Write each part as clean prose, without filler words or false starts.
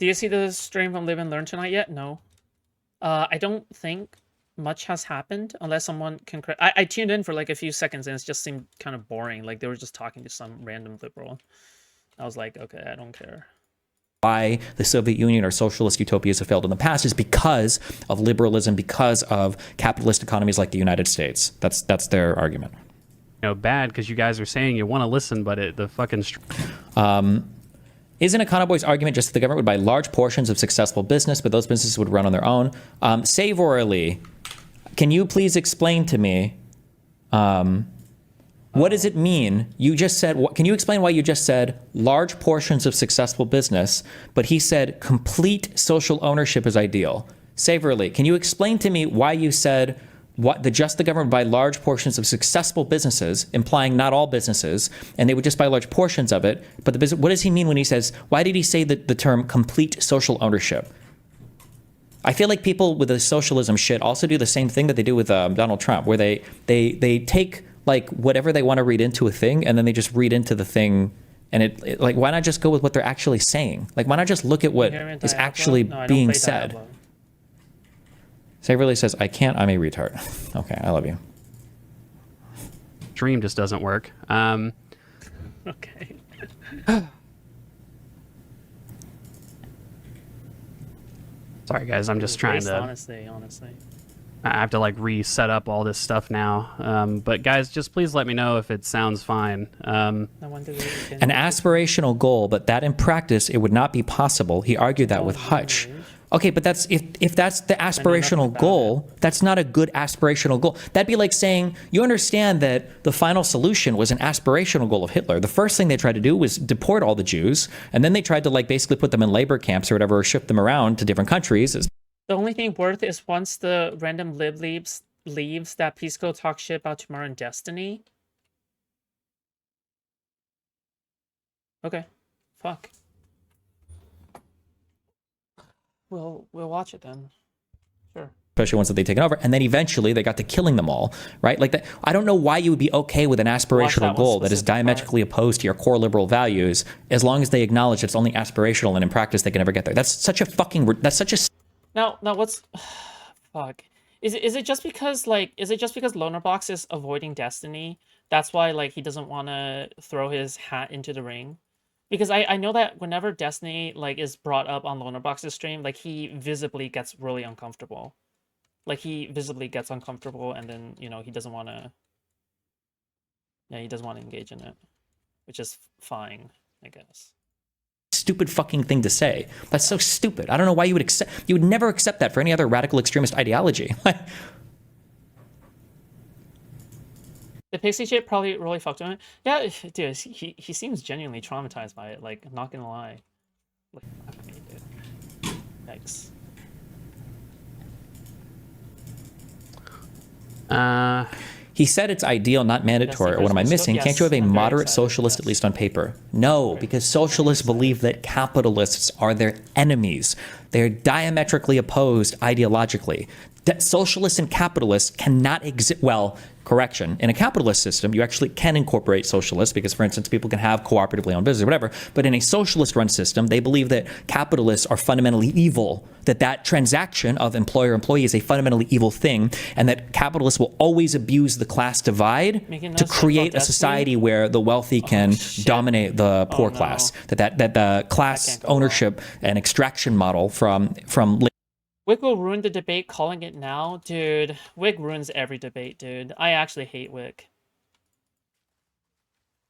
Do you see the stream from Live and Learn tonight yet? No. I don't think much has happened unless someone can. I tuned in for like a few seconds and it just seemed kind of boring. Like they were just talking to some random liberal. I was like, okay, I don't care. Why the Soviet Union or socialist utopias have failed in the past is because of liberalism, because of capitalist economies like the United States. That's their argument. You know, bad because you guys are saying you want to listen, but the fucking... Isn't Econoboi's argument just that the government would buy large portions of successful business, but those businesses would run on their own? Savorily, can you please explain to me, what does it mean? You just said, can you explain why you just said large portions of successful business, but he said complete social ownership is ideal? Savorily, can you explain to me why you said the government would buy large portions of successful businesses, implying not all businesses, and they would just buy large portions of it, but the business, what does he mean when he says, why did he say the term complete social ownership? I feel like people with the socialism shit also do the same thing that they do with Donald Trump, where they take like whatever they want to read into a thing, and then they just read into the thing, and it like, why not just go with what they're actually saying? Like, why not just look at what is actually being said? Saverly says, I can't, I'm a retard. Okay, I love you. Dream just doesn't work. Okay. Sorry, guys, I'm just trying to... Honestly. I have to like reset up all this stuff now. But guys, just please let me know if it sounds fine. An aspirational goal, but that in practice, it would not be possible. He argued that with Hutch. Okay, but that's if that's the aspirational goal, that's not a good aspirational goal. That'd be like saying, you understand that the final solution was an aspirational goal of Hitler. The first thing they tried to do was deport all the Jews, and then they tried to like basically put them in labor camps or whatever, or ship them around to different countries. The only thing worth is once the random lib leaves that Pisco talks shit about Tomorrow and Destiny. Okay. Fuck. We'll watch it then. Sure. Especially ones that they've taken over, and then eventually they got to killing them all, right? Like that. I don't know why you would be okay with an aspirational goal that is diametrically opposed to your core liberal values, as long as they acknowledge it's only aspirational and in practice they can never get there. That's such a fucking. That's such a. Now what's. Fuck. Is it just because Lonerbox is avoiding Destiny? That's why like he doesn't want to throw his hat into the ring. Because I know that whenever Destiny like is brought up on Lonerbox's stream, like he visibly gets really uncomfortable. Like he visibly gets uncomfortable, and then he doesn't want to. Yeah, he doesn't want to engage in it, which is fine, I guess. Stupid fucking thing to say. That's so stupid. I don't know why you would accept. You would never accept that for any other radical extremist ideology. The pixie shit probably really fucked him. Yeah, dude, he seems genuinely traumatized by it. Like, not gonna lie. Like, I mean, dude. Yikes. He said it's ideal, not mandatory. Or what am I missing? Can't you have a moderate socialist, at least on paper? No, because socialists believe that capitalists are their enemies. They're diametrically opposed ideologically. That socialists and capitalists cannot exist. Well, correction. In a capitalist system, you actually can incorporate socialists because, for instance, people can have cooperatively owned business or whatever. But in a socialist-run system, they believe that capitalists are fundamentally evil, that transaction of employer-employee is a fundamentally evil thing, and that capitalists will always abuse the class divide to create a society where the wealthy can dominate the poor class. That the class ownership and extraction model from Wick will ruin the debate calling it now. Dude, Wick ruins every debate, dude. I actually hate Wick.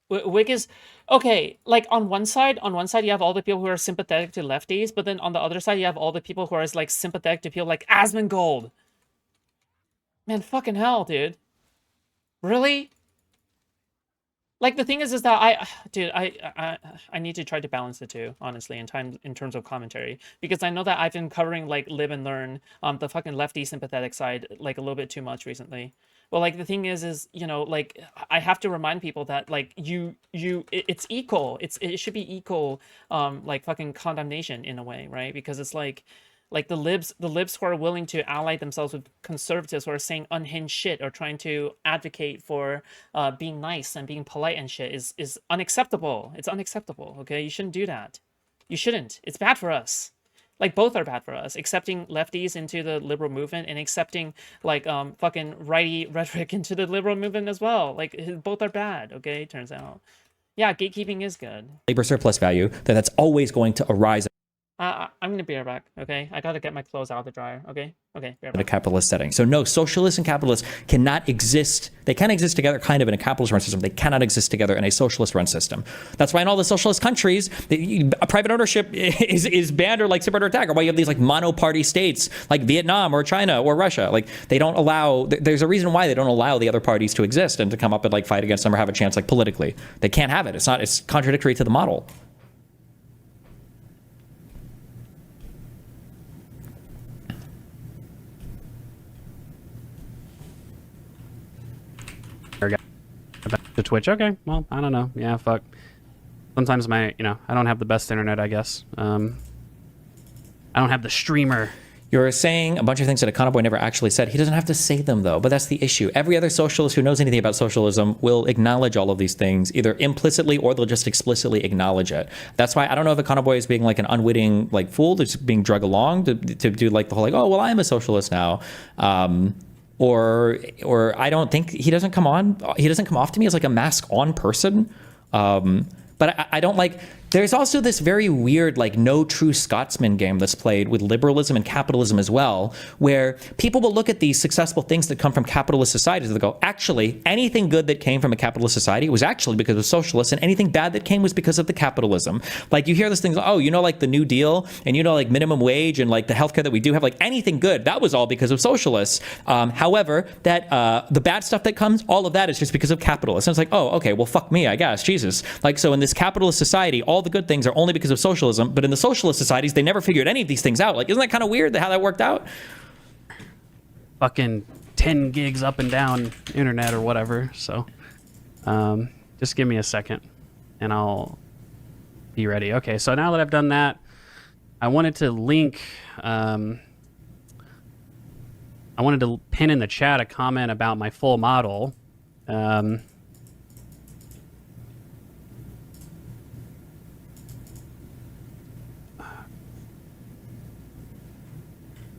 Wick is... Okay, like, on one side you have all the people who are sympathetic to lefties, but then on the other side you have all the people who are, like, sympathetic to people like Asmongold. Man, fucking hell, dude. Really? Like, the thing is that I need to try to balance the two, honestly, in terms of commentary, because I know that I've been covering like Live and Learn, the fucking lefty sympathetic side, like a little bit too much recently. Well, like the thing is like I have to remind people that like it's equal. It should be equal, like fucking condemnation in a way, right? Because it's like the libs who are willing to ally themselves with conservatives who are saying unhinged shit or trying to advocate for being nice and being polite and shit is unacceptable. It's unacceptable, okay? You shouldn't do that. You shouldn't. It's bad for us. Like both are bad for us. Accepting lefties into the liberal movement and accepting like fucking righty rhetoric into the liberal movement as well. Like both are bad. Okay, turns out. Yeah, gatekeeping is good. Labor surplus value, that's always going to arise I'm gonna be right back. Okay, I gotta get my clothes out of the dryer. Okay, be right in a back. capitalist setting. So no, socialists and capitalists cannot exist. They can exist together kind of in a capitalist run system. They cannot exist together in a socialist run system. That's why in all the socialist countries, private ownership is banned or like super under attack, or why you have these like monoparty states like Vietnam or China or Russia. Like they don't allow, there's a reason why they don't allow the other parties to exist and to come up and like fight against them or have a chance like politically. They can't have it. It's contradictory to the model. To Twitch. Okay, well, I don't know. Yeah, fuck. Sometimes I don't have the best internet, I guess. I don't have the streamer. You're saying a bunch of things that Econoboi never actually said. He doesn't have to say them, though, but that's the issue. Every other socialist who knows anything about socialism will acknowledge all of these things, either implicitly or they'll just explicitly acknowledge it. That's why I don't know if Econoboi is being like an unwitting like fool that's being drug along to do like the whole like, oh, well, I'm a socialist now. Or I don't think he doesn't come off to me as like a mask on person. But I don't like, there's also this very weird, like, no true Scotsman game that's played with liberalism and capitalism as well, where people will look at these successful things that come from capitalist societies and they'll go, actually, anything good that came from a capitalist society was actually because of socialists, and anything bad that came was because of the capitalism. Like, you hear this thing, oh, like the New Deal, and like minimum wage, and like the healthcare that we do have, like anything good, that was all because of socialists. However, that the bad stuff that comes, all of that is just because of capitalists. And it's like, oh, okay, well, fuck me, I guess, Jesus. Like, so in this capitalist society, all the good things are only because of socialism, but in the socialist societies, they never figured any of these things out. Like, isn't that kind of weird how that worked out? Fucking 10 gigs up and down internet or whatever. So just give me a second and I'll be ready. Okay, so now that I've done that, I wanted to link, I wanted to pin in the chat a comment about my full model.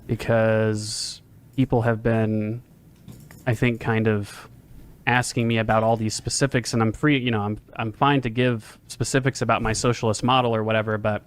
Because people have been, I think, kind of asking me about all these specifics, and I'm free, I'm fine to give specifics about my socialist model or whatever, but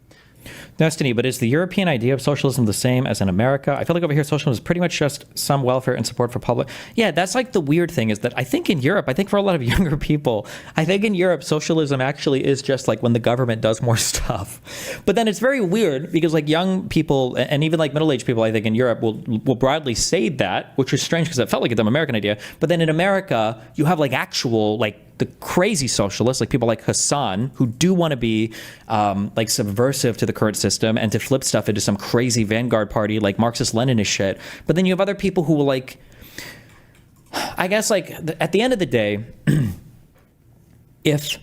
Destiny, but is the European idea of socialism the same as in America? I feel like over here socialism is pretty much just some welfare and support for public. Yeah, that's like the weird thing is that I think in Europe, I think for a lot of younger people, I think in Europe socialism actually is just like when the government does more stuff. But then it's very weird because like young people and even like middle-aged people, I think in Europe will broadly say that, which is strange because it felt like a dumb American idea. But then in America, you have like actual like the crazy socialists, like people like Hassan, who do want to be like subversive to the current system and to flip stuff into some crazy vanguard party like Marxist-Leninist shit. But then you have other people who will like, I guess like at the end of the day, if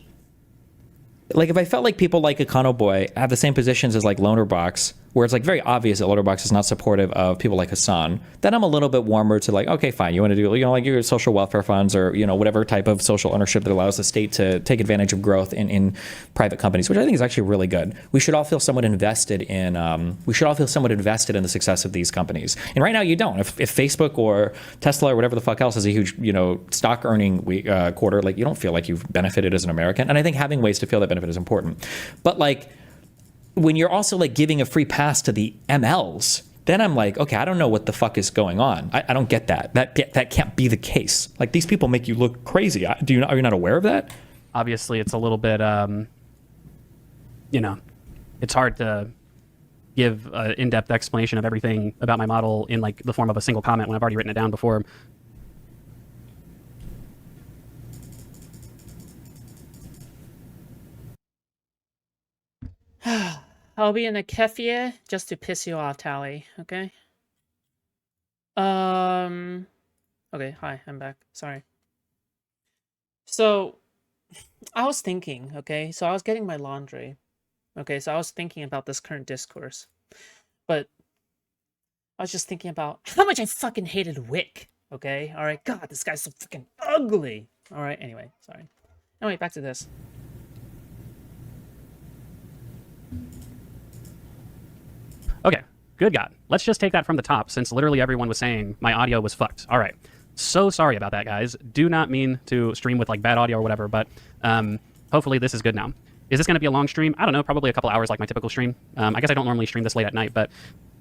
I felt like people like Econoboi have the same positions as like Loanerbox, where it's like very obvious that Loanerbox is not supportive of people like Hassan, then I'm a little bit warmer to like, okay, fine, you want to do, like your social welfare funds or, whatever type of social ownership that allows the state to take advantage of growth in private companies, which I think is actually really good. We should all feel somewhat invested in, the success of these companies. And right now you don't. If Facebook or Tesla or whatever the fuck else has a huge, stock earning quarter, like you don't feel like you've benefited as an American. And I think having ways to feel that benefit is important. But like, when you're also like giving a free pass to the MLs, then I'm like, okay, I don't know what the fuck is going on. I don't get that. That can't be the case. Like these people make you look crazy. Are you not aware of that? Obviously, it's a little bit, it's hard to give an in-depth explanation of everything about my model in like the form of a single comment when I've already written it down before. I'll be in a kefir just to piss you off, Tally. Okay. Okay. Hi, I'm back. Sorry. So, I was thinking. Okay, so I was getting my laundry. Okay, so I was thinking about this current discourse, but I was just thinking about how much I fucking hated Wick. Okay. All right. God, this guy's so fucking ugly. All right. Anyway, sorry. Anyway, back to this. Okay, good God. Let's just take that from the top, since literally everyone was saying my audio was fucked. All right. So sorry about that, guys. Do not mean to stream with like bad audio or whatever, but hopefully this is good now. Is this going to be a long stream? I don't know, probably a couple hours like my typical stream. I guess I don't normally stream this late at night, but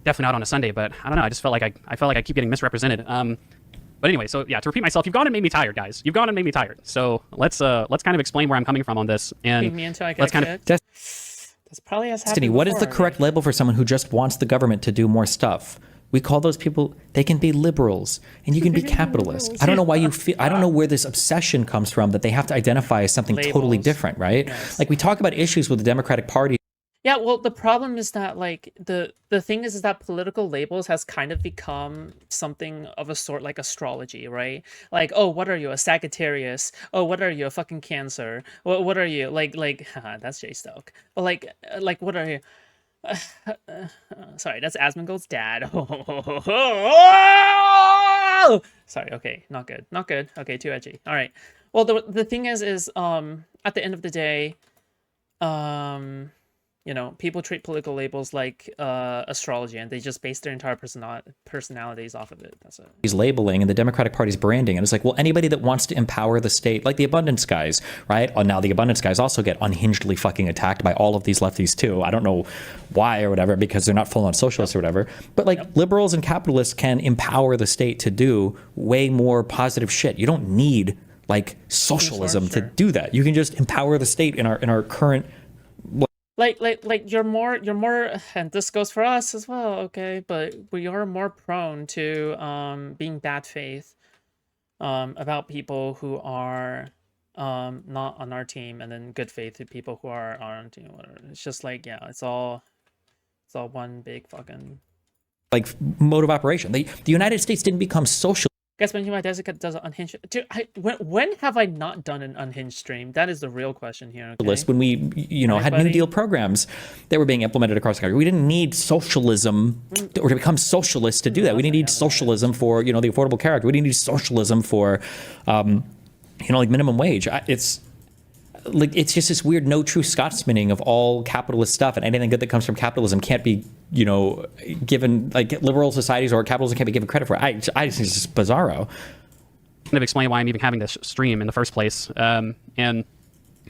definitely not on a Sunday. But I don't know, I just felt like I keep getting misrepresented. But anyway, so yeah, to repeat myself, you've gone and made me tired, guys. You've gone and made me tired. So let's kind of explain where I'm coming from on this, and let's kind of. That's probably as Destiny, what is the correct label for someone who just wants the government to do more stuff? We call those people, they can be liberals and you can be capitalists. I don't know why you feel, I don't know where this obsession comes from that they have to identify as something totally different, right? Yes. Like we talk about issues with the Democratic Party. Yeah, well, the problem is that like the thing is that political labels has kind of become something of a sort like astrology, right? Like, oh, what are you, a Sagittarius? Oh, what are you, a fucking Cancer? What are you, like that's Jay Stoke. But like what are you? Sorry, that's Asmongold's dad. Sorry, okay, not good. Okay, too edgy. All right. Well, the thing is at the end of the day, you know, people treat political labels like astrology, and they just base their entire personalities off of it. That's it. He's labeling and the Democratic Party's branding, and it's like, well, anybody that wants to empower the state, like the abundance guys, right? Oh, now the abundance guys also get unhingedly fucking attacked by all of these lefties too. I don't know why or whatever, because they're not full-on socialists or whatever. But like liberals and capitalists can empower the state to do way more positive shit. You don't need like socialism to do that. You can just empower the state in our current. Like you're more, and this goes for us as well, okay? But we are more prone to being bad faith about people who are not on our team, and then good faith to people who are on our team. Whatever. It's just like, yeah, it's all one big fucking like mode of operation. The United States didn't become socialist. Guess when my does an unhinged, dude, when have I not done an unhinged stream? That is the real question here. Okay? When we, you know, had New Deal programs that were being implemented across the country, we didn't need socialism or to become socialists to do that. We didn't need socialism for, you know, the Affordable Care Act. We didn't need socialism for, you know, like minimum wage. It's like, it's just this weird no true Scotsmaning of all capitalist stuff, and anything good that comes from capitalism can't be, you know, given, like liberal societies or capitalism can't be given credit for. I just think it's just bizarro. Kind of explain why I'm even having this stream in the first place, and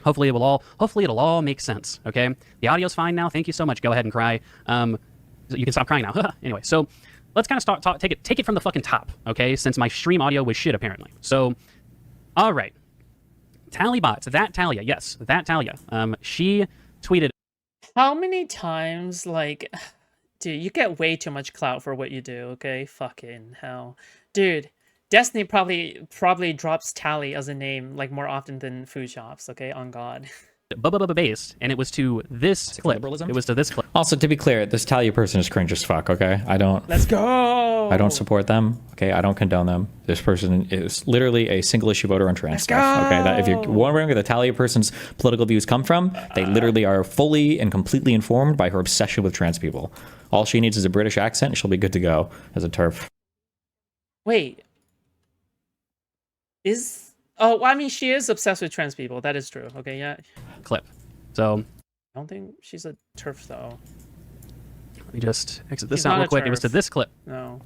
hopefully it'll all make sense. Okay, the audio's fine now. Thank you so much. Go ahead and cry. You can stop crying now. Anyway, so let's kind of take it from the fucking top. Okay, since my stream audio was shit apparently. So, all right. Tallybots, that Talia, yes, that Talia. She tweeted. How many times, like, dude, you get way too much clout for what you do, okay? Fucking hell. Dude, Destiny probably drops Tally as a name, like, more often than Foodshops, okay? On God. Based, and it was to this clip. Liberalism? It was to this clip. Also, to be clear, this Talia person is cringe as fuck, okay? Let's go! I don't support them, okay? I don't condone them. This person is literally a single issue voter on trans stuff, okay? That if you're wondering where the Talia person's political views come from, they literally are fully and completely informed by her obsession with trans people. All she needs is a British accent, and she'll be good to go as a TERF. Wait. Oh, well, I mean, she is obsessed with trans people. That is true. Okay, yeah. Clip. So. I don't think she's a TERF, though. Let me just exit this out real quick. It was to this clip. I No.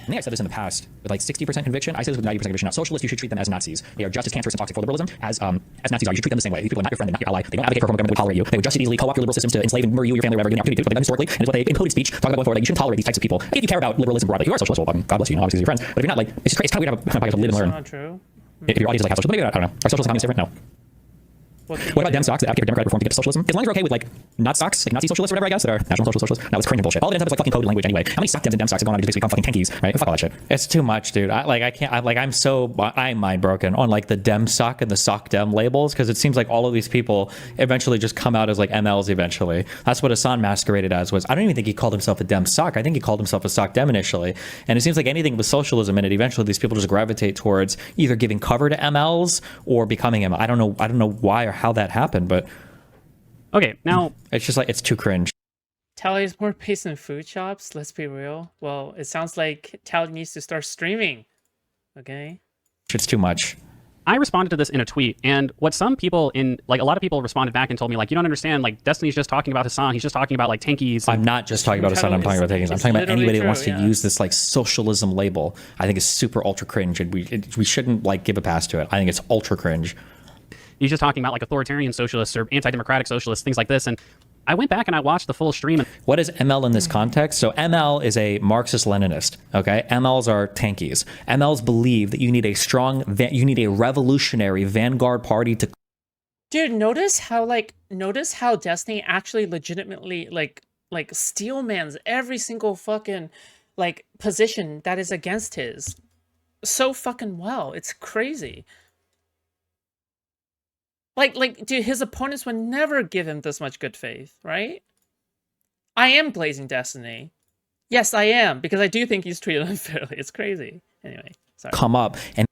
think I said this in the past with like 60% conviction. I say this with 90% conviction. Now, socialists, you should treat them as Nazis. They are just as cancerous and toxic for liberalism as Nazis are. You should treat them the same way. These people are not your friend and not your ally. They don't advocate for a form of government that would tolerate you. They would just as easily co-opt your liberal systems to enslave and murder you, your family, wherever you get an opportunity to. But they've done historically, and it's what they encoded speech talk about going forward. Like, you shouldn't tolerate these types of people. If you care about liberalism broadly, if you are a socialist, well, God bless you. You know, obviously, you're friends. But if you're not, like, it's just crazy. It's kind of weird to have a podcast to live and learn. That's not true. If your audience is like, how socialism, maybe I don't know. Are socialists and communists different? No. What about dem stocks that advocate for democratic reform to get to socialism? As long as you're okay with like not stocks, like Nazi socialists or whatever, I guess, that are national socialists. No, it's cringe and bullshit. All it ends up is like fucking coded language anyway. How many sock dems and dem stocks have gone on to just become fucking tankies, right? Fuck all that shit. It's too much, dude. I'm mind broken on like the dem sock and the sock dem labels, because it seems like all of these people eventually just come out as like MLs eventually. That's what Hassan masqueraded as was. I don't even think he called himself a dem sock. I think he called himself a sock dem initially. And it seems like anything with socialism in it, eventually these people just gravitate towards either giving cover to MLs or becoming ML. I don't know why or how that happened, but okay, now it's just like, it's too cringe. Tally is more based in Foodshops, let's be real. Well, it sounds like Tally needs to start streaming. Okay? It's too much. I responded to this in a tweet, and what some people like a lot of people responded back and told me, like, you don't understand, like, Destiny's just talking about Hassan. He's just talking about, like, tankies. I'm not just talking about Hassan. I'm talking about tankies. I'm talking about anybody that wants to use this, like, socialism label. I think it's super ultra cringe, and we shouldn't, like, give a pass to it. I think it's ultra cringe. He's just talking about, like, authoritarian socialists or anti-democratic socialists, things like this, and I went back and I watched the full stream. What is ML in this context? So ML is a Marxist-Leninist, okay? MLs are tankies. MLs believe that you need a revolutionary vanguard party to... Dude, notice how Destiny actually legitimately, like steelmans every single fucking, like, position that is against his. So fucking well. It's crazy. Like, dude, his opponents would never give him this much good faith, right? I am glazing Destiny. Yes, I am, because I do think he's treated unfairly. It's crazy. Anyway, sorry. Come up and...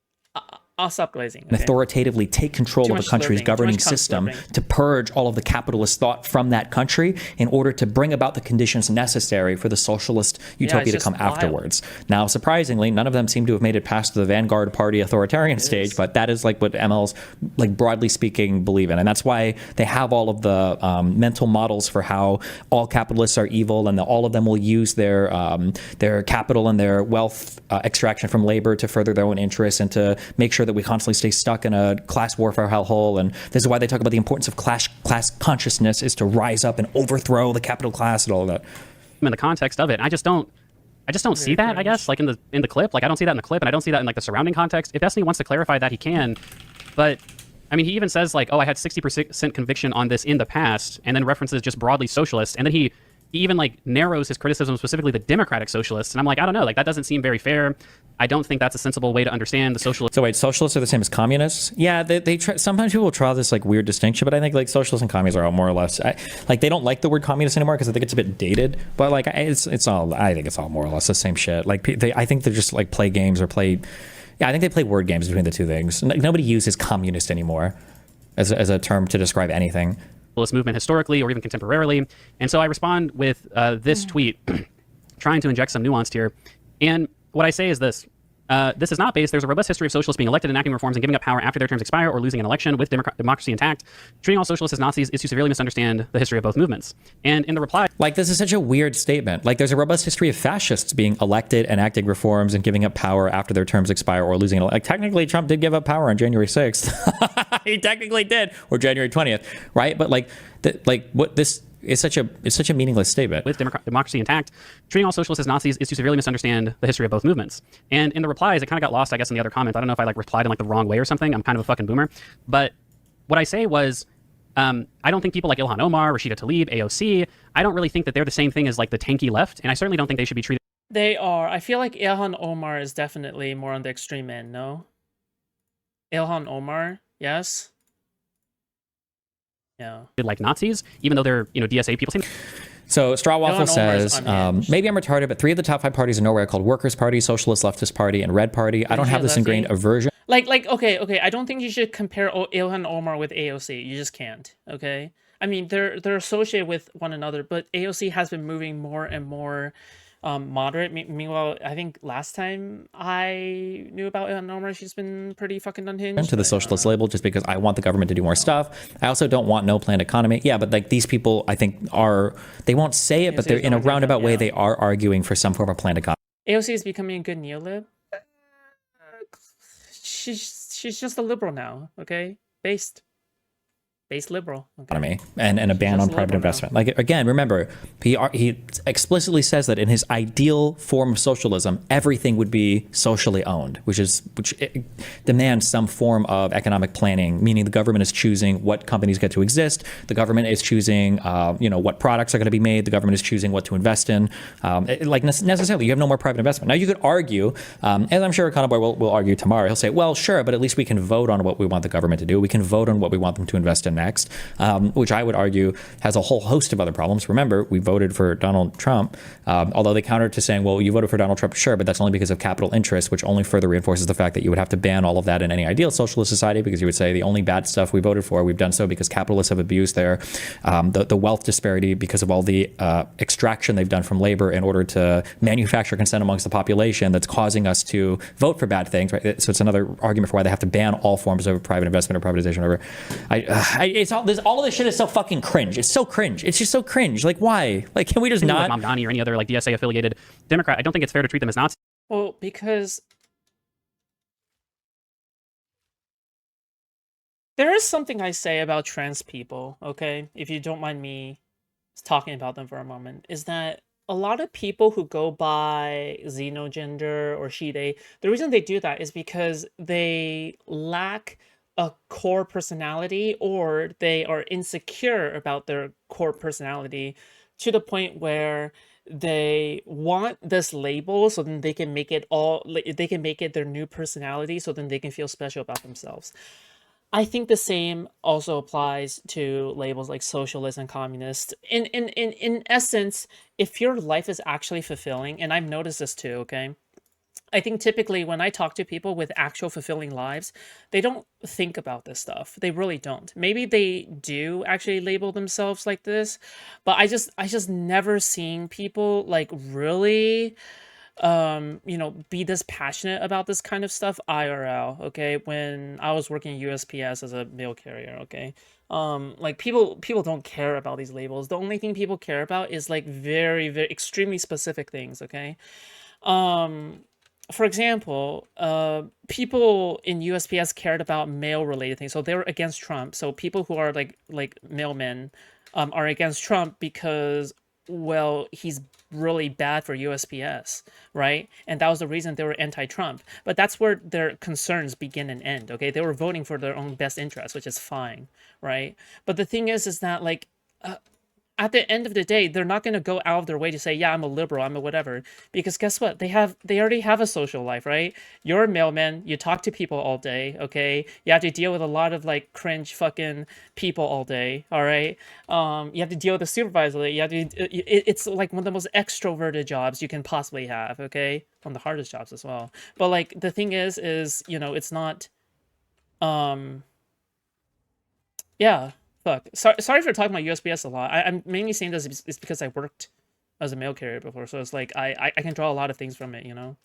I'll stop glazing. Okay? Authoritatively take control of a country's governing system to purge all of the capitalist thought from that country in order to bring about the conditions necessary for the socialist utopia to come afterwards. Now, surprisingly, none of them seem to have made it past the vanguard party authoritarian stage, but that is like what MLs, like, broadly speaking, believe in. And that's why they have all of the mental models for how all capitalists are evil, and all of them will use their capital and their wealth extraction from labor to further their own interests and to make sure that we constantly stay stuck in a class warfare hellhole. And this is why they talk about the importance of class consciousness is to rise up and overthrow the capital class and all that. In the context of it, I just don't see that, I guess, like in the clip. Like, I don't see that in the clip, and I don't see that in, like, the surrounding context. If Destiny wants to clarify that, he can. But I mean, he even says, like, oh, I had 60% conviction on this in the past, and then references just broadly socialists, and then he even, like, narrows his criticism specifically the democratic socialists. And I'm like, I don't know, like, that doesn't seem very fair. I don't think that's a sensible way to understand the socialist. So wait, socialists are the same as communists? Yeah, they try, sometimes people draw this, like, weird distinction, but I think, like, socialists and communists are all more or less, like, they don't like the word communist anymore because I think it's a bit dated, but, like, I think it's all more or less the same shit. Like, I think they just, like, play games or play, yeah, I think they play word games between the two things. Nobody uses communist anymore as a term to describe anything. Movement historically or even contemporarily. And so I respond with this tweet trying to inject some nuance here. And what I say is this. This is not based. There's a robust history of socialists being elected, enacting reforms, and giving up power after their terms expire or losing an election with democracy intact. Treating all socialists as Nazis is to severely misunderstand the history of both movements. And in the reply... Like, this is such a weird statement. Like, there's a robust history of fascists being elected, enacting reforms, and giving up power after their terms expire or losing an election. Like, technically, Trump did give up power on January 6th. He technically did. Or January 20th, right? But, like, what this... It's such a meaningless statement. With democracy intact, treating all socialists as Nazis is to severely misunderstand the history of both movements. And in the replies, it kind of got lost, I guess, in the other comments. I don't know if I, like, replied in, like, the wrong way or something. I'm kind of a fucking boomer. But what I say was, I don't think people like Ilhan Omar, Rashida Tlaib, AOC, I don't really think that they're the same thing as, like, the tanky left. And I certainly don't think they should be treated. They are. I feel like Ilhan Omar is definitely more on the extreme end, no? Ilhan Omar, yes? Yeah. Like Nazis, even though they're, DSA people. So Straw Waffle says, maybe I'm retarded, but 3 of the top 5 parties in Norway are called Workers' Party, Socialist, Leftist Party, and Red Party. I don't have this ingrained aversion. Okay. I don't think you should compare Ilhan Omar with AOC. You just can't, okay? I mean, they're associated with one another, but AOC has been moving more and more moderate. Meanwhile, I think last time I knew about Ilhan Omar, she's been pretty fucking unhinged. To the socialist label, just because I want the government to do more stuff. I also don't want no planned economy. Yeah, but, like, these people, I think, they won't say it, but they're in a roundabout way, they are arguing for some form of planned economy. AOC is becoming a good neolib. She's just a liberal now, okay? Based liberal. Okay. And a ban on private investment. Like, again, remember, he explicitly says that in his ideal form of socialism, everything would be socially owned, which demands some form of economic planning, meaning the government is choosing what companies get to exist. The government is choosing, what products are going to be made. The government is choosing what to invest in. Necessarily, you have no more private investment. Now, you could argue, and I'm sure Econoboi will argue tomorrow. He'll say, well, sure, but at least we can vote on what we want the government to do. We can vote on what we want them to invest in next, which I would argue has a whole host of other problems. Remember, we voted for Donald Trump, although they countered to saying, well, you voted for Donald Trump, sure, but that's only because of capital interests, which only further reinforces the fact that you would have to ban all of that in any ideal socialist society, because you would say the only bad stuff we voted for, we've done so because capitalists have abused their the wealth disparity because of all the extraction they've done from labor in order to manufacture consent amongst the population that's causing us to vote for bad things, right? So it's another argument for why they have to ban all forms of private investment or privatization or whatever. It's all of this shit is so fucking cringe. It's so cringe. It's just so cringe. Like, why? Like, can we just not? Like Mamdani or any other like DSA affiliated Democrat, I don't think it's fair to treat them as Nazis. Well, because there is something I say about trans people, okay? If you don't mind me talking about them for a moment, is that a lot of people who go by xenogender or she, they, the reason they do that is because they lack a core personality, or they are insecure about their core personality to the point where they want this label so then they can make it they can make it their new personality so then they can feel special about themselves. I think the same also applies to labels like socialist and communist. In essence, if your life is actually fulfilling, and I've noticed this too, okay? I think typically when I talk to people with actual fulfilling lives, they don't think about this stuff. They really don't. Maybe they do actually label themselves like this, but I just never seen people like really be this passionate about this kind of stuff IRL, okay? When I was working at USPS as a mail carrier, okay? Like people don't care about these labels. The only thing people care about is like very, very extremely specific things, okay? For example, people in USPS cared about mail-related things, so they were against Trump. So people who are like mailmen are against Trump because, well, he's really bad for USPS, right? And that was the reason they were anti-Trump. But that's where their concerns begin and end, okay? They were voting for their own best interest, which is fine, right? But the thing is that like, at the end of the day, they're not going to go out of their way to say, yeah, I'm a liberal, I'm a whatever. Because guess what? They already have a social life, right? You're a mailman, you talk to people all day, okay? You have to deal with a lot of like cringe fucking people all day, all right? You have to deal with the supervisor. You have to, it's like one of the most extroverted jobs you can possibly have, okay? One of the hardest jobs as well. But like the thing is, it's not, yeah. Fuck. Sorry for talking about USPS a lot. I'm mainly saying this is because I worked as a mail carrier before, so it's like I can draw a lot of things from it, you know?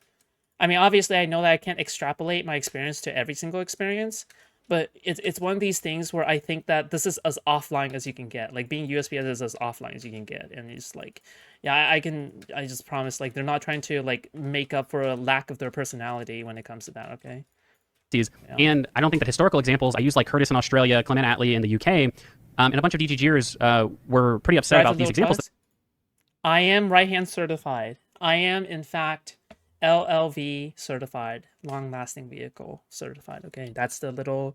I mean, obviously, I know that I can't extrapolate my experience to every single experience, but it's one of these things where I think that this is as offline as you can get. Like, being USPS is as offline as you can get, and it's like, yeah, I just promise, like, they're not trying to, like, make up for a lack of their personality when it comes to that, okay? Yeah. And I don't think that historical examples, I use like Curtis in Australia, Clement Attlee in the UK, and a bunch of DGGers were pretty upset about these examples. I am right-hand certified. I am, in fact, LLV certified, long-lasting vehicle certified. Okay, that's little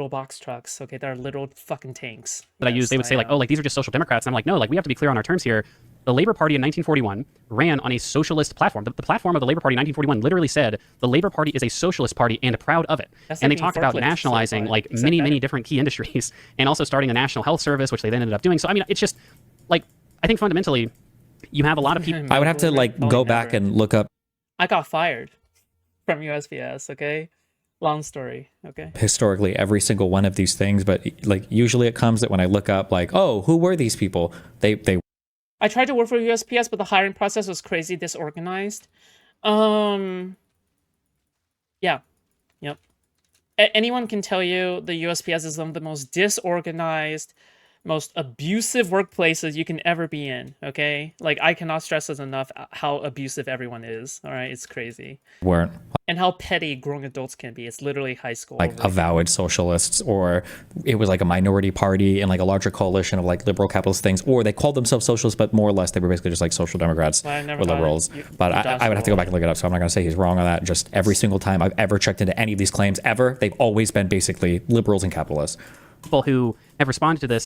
box trucks. Okay, they're little fucking tanks. That I use, they would say like, oh, like these are just social democrats. And I'm like, no, like we have to be clear on our terms here. The Labour Party in 1941 ran on a socialist platform. The platform of the Labour Party in 1941 literally said the Labour Party is a socialist party and proud of it. That's and like they talked about nationalizing like many different key industries and also starting a national health service, which they then ended up doing. So I mean, it's just like, I think fundamentally you have a lot of people. I would have to like go back and look up. I got fired from USPS, okay? Long story, okay? Historically, every single one of these things, but like usually it comes that when I look up like, oh, who were these people? They I tried to work for USPS, but the hiring process was crazy disorganized. Yeah. Yep. Anyone can tell you the USPS is one of the most disorganized, most abusive workplaces you can ever be in, okay? Like, I cannot stress this enough how abusive everyone is, all right? It's crazy. weren't And how petty grown adults can be. It's literally high school. like avowed socialists, or it was like a minority party and like a larger coalition of like liberal capitalist things, or they called themselves socialists, but more or less they were basically just like social democrats or liberals. But I would have to go back and look it up, so I'm not going to say he's wrong on that. Just every single time I've ever checked into any of these claims ever, they've always been basically liberals and capitalists. People who have responded to this.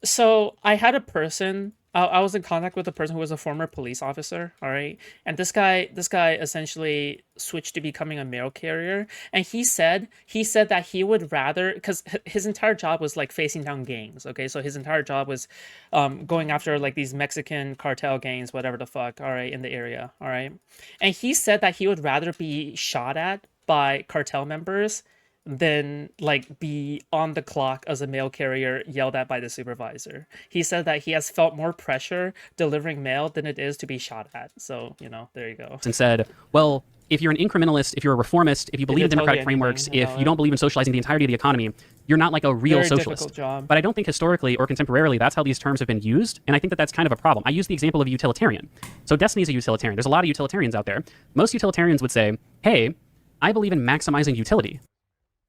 So I had a person I was in contact with a person who was a former police officer, all right? And this guy essentially switched to becoming a mail carrier, and he said that he would rather, because his entire job was like facing down gangs, okay? So his entire job was going after like these Mexican cartel gangs, whatever the fuck, all right, in the area, all right? And he said that he would rather be shot at by cartel members than like be on the clock as a mail carrier yelled at by the supervisor. He said that he has felt more pressure delivering mail than it is to be shot at. So, there you go. And said, well, if you're an incrementalist, if you're a reformist, if you believe in democratic frameworks, if you don't believe in socializing the entirety of the economy, you're not like a real Very socialist. difficult job. But I don't think historically or contemporarily that's how these terms have been used, and I think that that's kind of a problem. I use the example of a utilitarian. So Destiny is a utilitarian. There's a lot of utilitarians out there. Most utilitarians would say, hey, I believe in maximizing utility.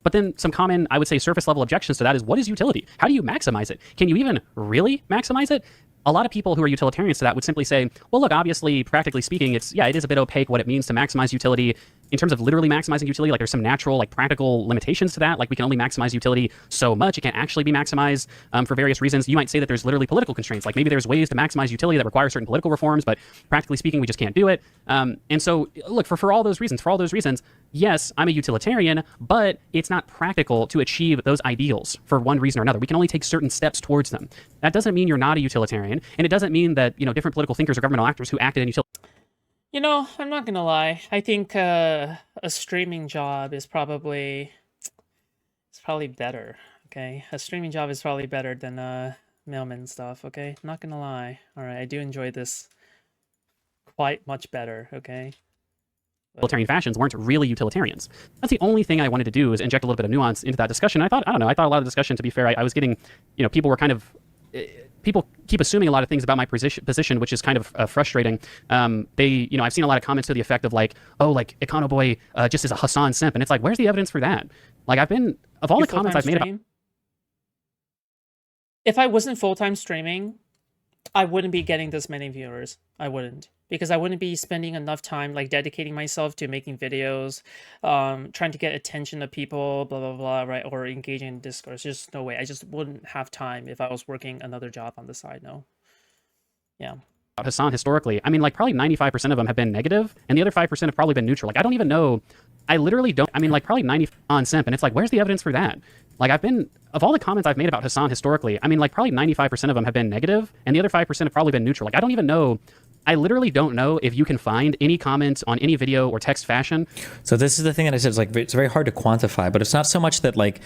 But then some common, I would say, surface level objections to that is, what is utility? How do you maximize it? Can you even really maximize it? A lot of people who are utilitarians to that would simply say, well, look, obviously, practically speaking, it is a bit opaque what it means to maximize utility. In terms of literally maximizing utility, like there's some natural, like practical limitations to that. Like we can only maximize utility so much. It can't actually be maximized for various reasons. You might say that there's literally political constraints. Like maybe there's ways to maximize utility that require certain political reforms, but practically speaking, we just can't do it. And so, look, for all those reasons, yes, I'm a utilitarian, but it's not practical to achieve those ideals for one reason or another. We can only take certain steps towards them. That doesn't mean you're not a utilitarian, and it doesn't mean that different political thinkers or governmental actors who acted in utility. I'm not gonna lie. I think a streaming job is probably better. Okay, a streaming job is probably better than mailman stuff. Okay, not gonna lie. All right, I do enjoy this quite much better. Okay. Utilitarian fashions weren't really utilitarians. That's the only thing I wanted to do, is inject a little bit of nuance into that discussion. I thought a lot of the discussion, to be fair, I was getting, people were kind of. People keep assuming a lot of things about my position, which is kind of frustrating. I've seen a lot of comments to the effect of like, oh, like Econoboi just is a Hassan simp, and it's like, where's the evidence for that? Like of all the comments I've made about. If I wasn't full-time streaming, I wouldn't be getting this many viewers. I wouldn't, because I wouldn't be spending enough time like dedicating myself to making videos, trying to get attention of people, blah, blah, blah, right? Or engaging in discourse. There's no way. I just wouldn't have time if I was working another job on the side. No. Yeah. Hassan historically, I mean, like probably 95% of them have been negative, and the other 5% have probably been neutral. Like I don't even know. I literally don't. I mean, like probably 90 on simp, and it's like, where's the evidence for that? Like of all the comments I've made about Hassan historically, I mean, like probably 95% of them have been negative, and the other 5% have probably been neutral. Like I don't even know. I literally don't know if you can find any comments on any video or text fashion. So this is the thing that I said, it's very hard to quantify, but it's not so much that like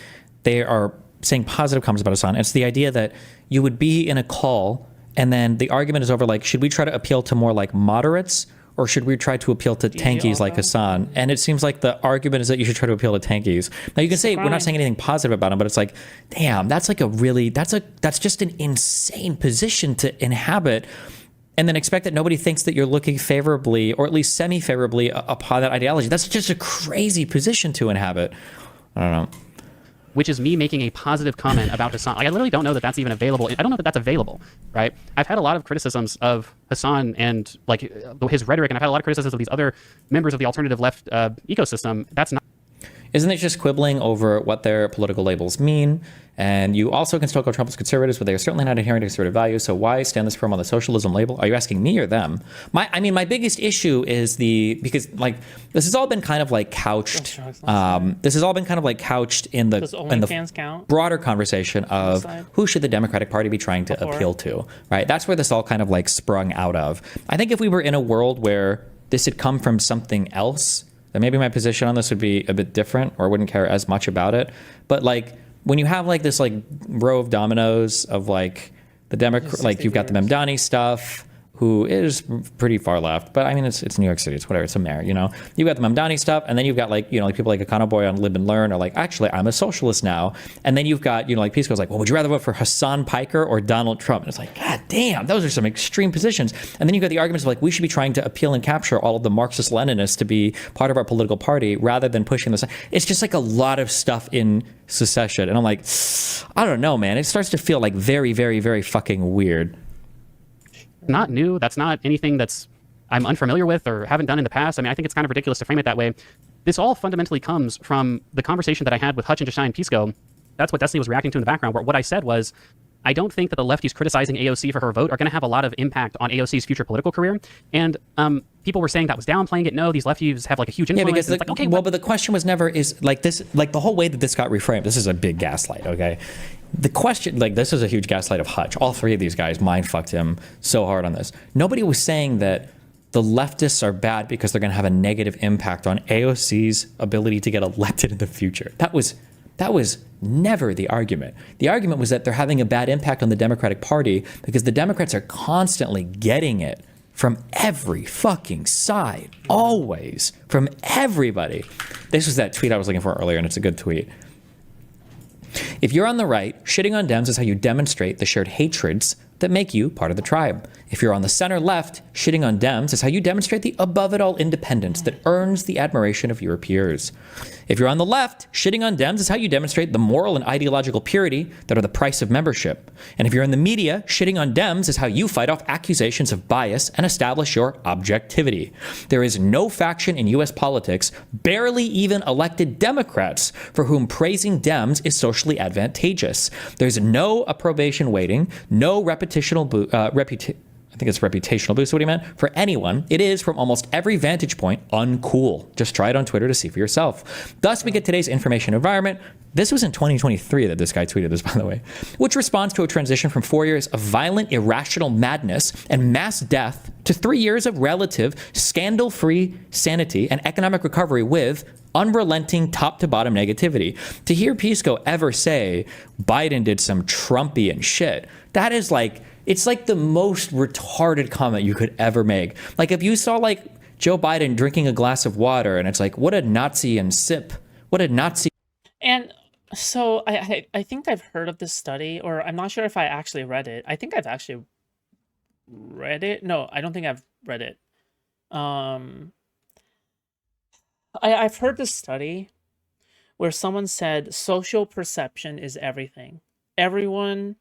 they are saying positive comments about Hassan. It's the idea that you would be in a call and then the argument is over like, should we try to appeal to more like moderates, or should we try to appeal to tankies like Hassan? And it seems like the argument is that you should try to appeal to tankies. Now you can say we're not saying anything positive about him, but it's like, damn, that's like that's just an insane position to inhabit. And then expect that nobody thinks that you're looking favorably, or at least semi-favorably, upon that ideology. That's just a crazy position to inhabit. I don't know. Which is me making a positive comment about Hassan. Like, I literally don't know that that's even available. I don't know that that's available, right? I've had a lot of criticisms of Hassan and like his rhetoric, and I've had a lot of criticisms of these other members of the alternative left ecosystem. That's not. Isn't it just quibbling over what their political labels mean? And you also can still call Trump as conservatives, but they are certainly not adhering to conservative values. So why stand this firm on the socialism label? Are you asking me or them? My biggest issue is because like this has all been kind of like couched. This has all been kind of like couched in the broader conversation of who should the Democratic Party be trying to appeal to, right? That's where this all kind of like sprung out of. I think if we were in a world where this had come from something else, then maybe my position on this would be a bit different, or I wouldn't care as much about it. But like when you have like this like row of dominoes of like the Democrat, like you've got the Mamdani stuff, who is pretty far left, but I mean it's New York City, it's whatever, it's a mayor, you know. You've got the Mamdani stuff, and then you've got like like people like Econoboi on Live and Learn are like, actually I'm a socialist now, and then you've got like Peace goes like, well, would you rather vote for Hassan Piker or Donald Trump? And it's like, god damn, those are some extreme positions. And then you've got the arguments of like, we should be trying to appeal and capture all of the Marxist-Leninists to be part of our political party rather than pushing this. It's just like a lot of stuff in secession, and I'm like, I don't know, man. It starts to feel like very, very, very fucking weird. Not new. That's not anything that's I'm unfamiliar with or haven't done in the past. I mean, I think it's kind of ridiculous to frame it that way. This all fundamentally comes from the conversation that I had with Hutch and Jashai and Pisco. That's what Destiny was reacting to in the background, where what I said was, I don't think that the lefties criticizing AOC for her vote are going to have a lot of impact on AOC's future political career. And people were saying that was downplaying it. No, these lefties have like a huge influence. Yeah, because like, okay, but the question was never is like this, like the whole way that this got reframed. This is a big gaslight. Okay, the question, like this is a huge gaslight of Hutch. All three of these guys mind fucked him so hard on this. Nobody was saying that the leftists are bad because they're going to have a negative impact on AOC's ability to get elected in the future. That was never the argument. The argument was that they're having a bad impact on the Democratic Party because the Democrats are constantly getting it from every fucking side, always, from everybody. This was that tweet I was looking for earlier, and it's a good tweet. If you're on the right, shitting on Dems is how you demonstrate the shared hatreds that make you part of the tribe. If you're on the center left, shitting on Dems is how you demonstrate the above-it-all independence that earns the admiration of your peers. If you're on the left, shitting on Dems is how you demonstrate the moral and ideological purity that are the price of membership. And if you're in the media, shitting on Dems is how you fight off accusations of bias and establish your objectivity. There is no faction in U.S. politics, barely even elected Democrats, for whom praising Dems is socially advantageous. There's no approbation weighting, no reputational boost, what he meant, for anyone. It is, from almost every vantage point, uncool. Just try it on Twitter to see for yourself. Thus, we get today's information environment. This was in 2023 that this guy tweeted this, by the way, which responds to a transition from 4 years of violent, irrational madness and mass death to 3 years of relative, scandal-free sanity and economic recovery with unrelenting top-to-bottom negativity. To hear Pisco ever say Biden did some Trumpian shit, that is like, it's like the most retarded comment you could ever make. Like if you saw like Joe Biden drinking a glass of water and it's like, what a Nazi and sip. What a Nazi. And so I think I've heard of this study, or I'm not sure if I actually read it. I think I've actually read it. No, I don't think I've read it. I've heard this study where someone said social perception is everything. Everyone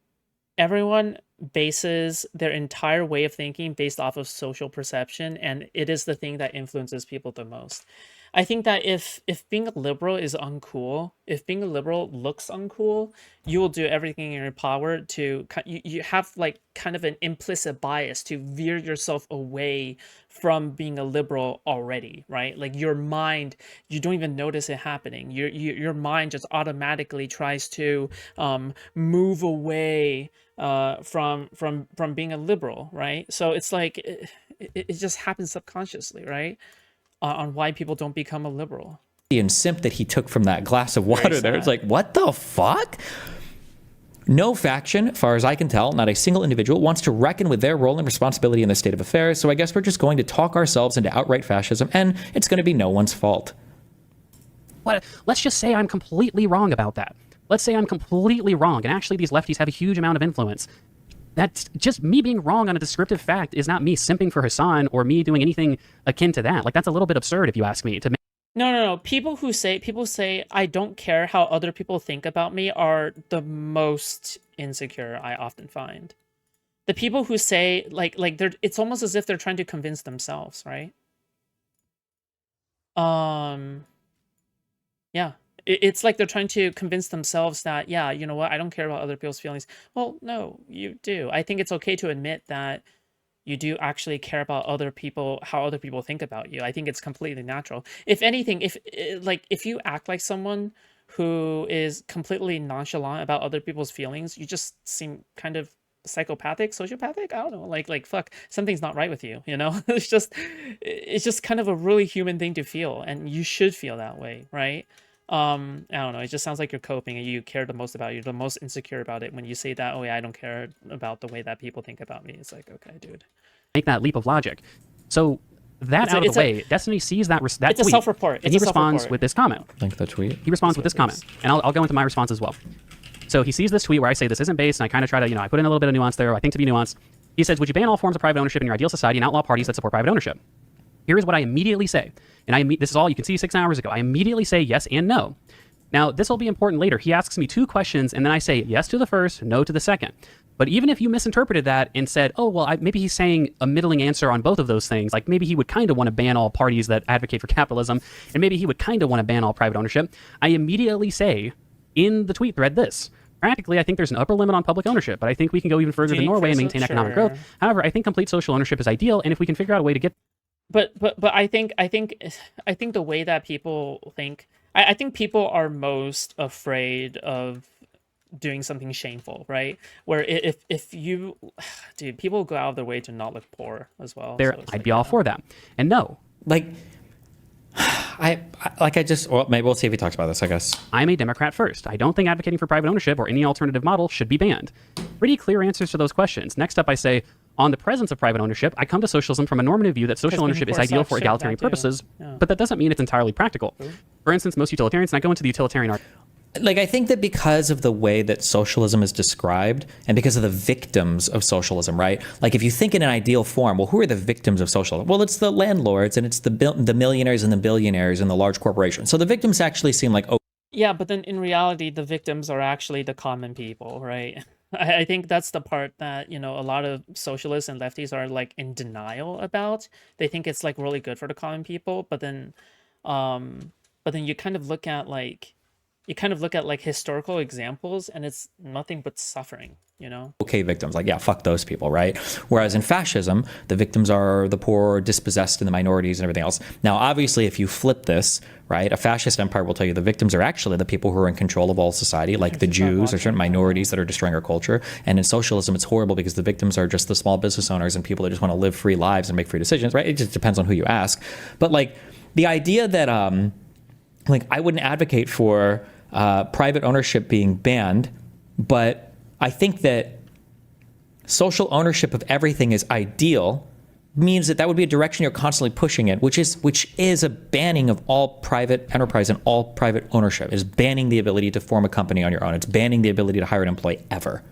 bases their entire way of thinking based off of social perception, and it is the thing that influences people the most. I think that if being a liberal is uncool, if being a liberal looks uncool, you will do everything in your power to, you have like kind of an implicit bias to veer yourself away from being a liberal already, right? Like your mind, you don't even notice it happening. Your mind just automatically tries to move away from being a liberal, right? So it's like it just happens subconsciously, right? On why people don't become a liberal. And simp that he took from that glass of water there. It's like, what the fuck? No faction, far as I can tell, not a single individual, wants to reckon with their role and responsibility in the state of affairs, so I guess we're just going to talk ourselves into outright fascism, and it's going to be no one's fault. Let's just say I'm completely wrong about that. Let's say I'm completely wrong, and actually these lefties have a huge amount of influence. That's just me being wrong on a descriptive fact is not me simping for Hassan or me doing anything akin to that. Like, that's a little bit absurd if you ask me. No. People say, I don't care how other people think about me are the most insecure I often find. The people who say, like they're, it's almost as if they're trying to convince themselves, right? Yeah. It's like they're trying to convince themselves that, yeah, you know what, I don't care about other people's feelings. Well, no, you do. I think it's okay to admit that you do actually care about other people, how other people think about you. I think it's completely natural. If anything, if you act like someone who is completely nonchalant about other people's feelings, you just seem kind of psychopathic, sociopathic. I don't know, like fuck, something's not right with you, you know? It's just kind of a really human thing to feel, and you should feel that way, right? I don't know, it just sounds like you're coping and you care the most about it. You're the most insecure about it when you say that, oh yeah, I don't care about the way that people think about me. It's like, okay, dude. Make that leap of logic. So that out of the way, Destiny sees that tweet. It's a self-report. And he responds with this comment. Link the tweet. He responds with this comment. And I'll go into my response as well. So he sees this tweet where I say this isn't based, and I kind of try to, I put in a little bit of nuance there, I think to be nuanced. He says, would you ban all forms of private ownership in your ideal society and outlaw parties that support private ownership? Here is what I immediately say. And this is all you can see 6 hours ago. I immediately say yes and no. Now, this will be important later. He asks me 2 questions, and then I say yes to the first, no to the second. But even if you misinterpreted that and said, oh, well, maybe he's saying a middling answer on both of those things, like maybe he would kind of want to ban all parties that advocate for capitalism, and maybe he would kind of want to ban all private ownership, I immediately say in the tweet thread this: Practically, I think there's an upper limit on public ownership, but I think we can go even further than Norway and maintain economic growth. However, I think complete social ownership is ideal, and if we can figure out a way to get... But I think the way that people think, I think people are most afraid of doing something shameful, right? Where if you, dude, people go out of their way to not look poor as well. I'd be all for that. And no, like, well, maybe we'll see if he talks about this, I guess. I'm a Democrat first. I don't think advocating for private ownership or any alternative model should be banned. Pretty clear answers to those questions. Next up, I say, on the presence of private ownership, I come to socialism from a normative view that social ownership is ideal for egalitarian purposes, but that doesn't mean it's entirely practical. For instance, most utilitarians, and I go into the utilitarian argument. Like, I think that because of the way that socialism is described and because of the victims of socialism, right? Like, if you think in an ideal form, well, who are the victims of socialism? Well, it's the landlords and it's the millionaires and the billionaires and the large corporations. So the victims actually seem like, oh. Yeah, but then in reality, the victims are actually the common people, right? I think that's the part that, a lot of socialists and lefties are like in denial about. They think it's like really good for the common people, but then you kind of look at like historical examples and it's nothing but suffering, Okay, victims, like, yeah, fuck those people, right? Whereas in fascism, the victims are the poor, dispossessed, and the minorities and everything else. Now, obviously, if you flip this, right, a fascist empire will tell you the victims are actually the people who are in control of all society, like the Jews or certain minorities that are destroying our culture. And in socialism, it's horrible because the victims are just the small business owners and people that just want to live free lives and make free decisions, right? It just depends on who you ask. But like the idea that, like, I wouldn't advocate for private ownership being banned, but I think that social ownership of everything is ideal means that would be a direction you're constantly pushing it, which is a banning of all private enterprise and all private ownership, is banning the ability to form a company on your own. It's banning the ability to hire an employee ever,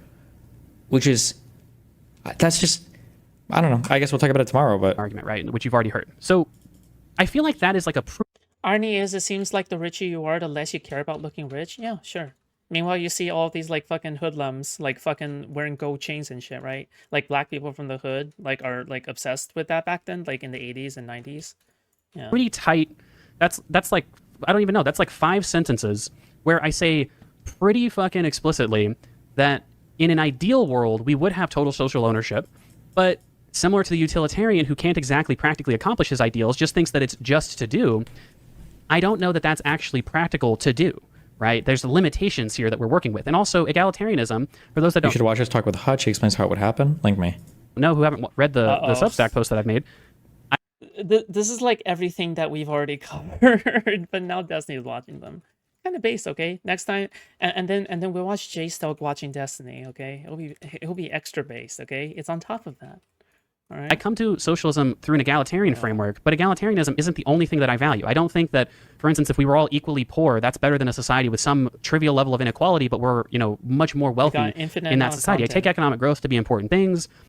that's just, I don't know. I guess we'll talk about it tomorrow, but argument, right? Which you've already heard. So I feel like that is like a irony is, it seems like the richer you are, the less you care about looking rich. Yeah, sure. Meanwhile, you see all of these like fucking hoodlums, like fucking wearing gold chains and shit, right? Like black people from the hood, like are like obsessed with that back then, like in the 80s and 90s. Yeah. Pretty tight. That's like, I don't even know. That's like 5 sentences where I say pretty fucking explicitly that in an ideal world, we would have total social ownership, but similar to the utilitarian who can't exactly practically accomplish his ideals, just thinks that it's just to do. I don't know that that's actually practical to do. Right? There's limitations here that we're working with. And also egalitarianism, for those that don't... You should watch us talk with Hutch. He explains how it would happen. Link me. No, who haven't read the Substack post that I've made. This is like everything that we've already covered, but now Destiny's watching them. Kind of based, okay? Next time, and then we'll watch Jay Stelk watching Destiny, okay? It'll be extra based, okay? It's on top of that. All right. I come to socialism through an egalitarian framework, but egalitarianism isn't the only thing that I value. I don't think that, for instance, if we were all equally poor, that's better than a society with some trivial level of inequality, but we're, much more wealthy in that society. I take economic growth to be important things.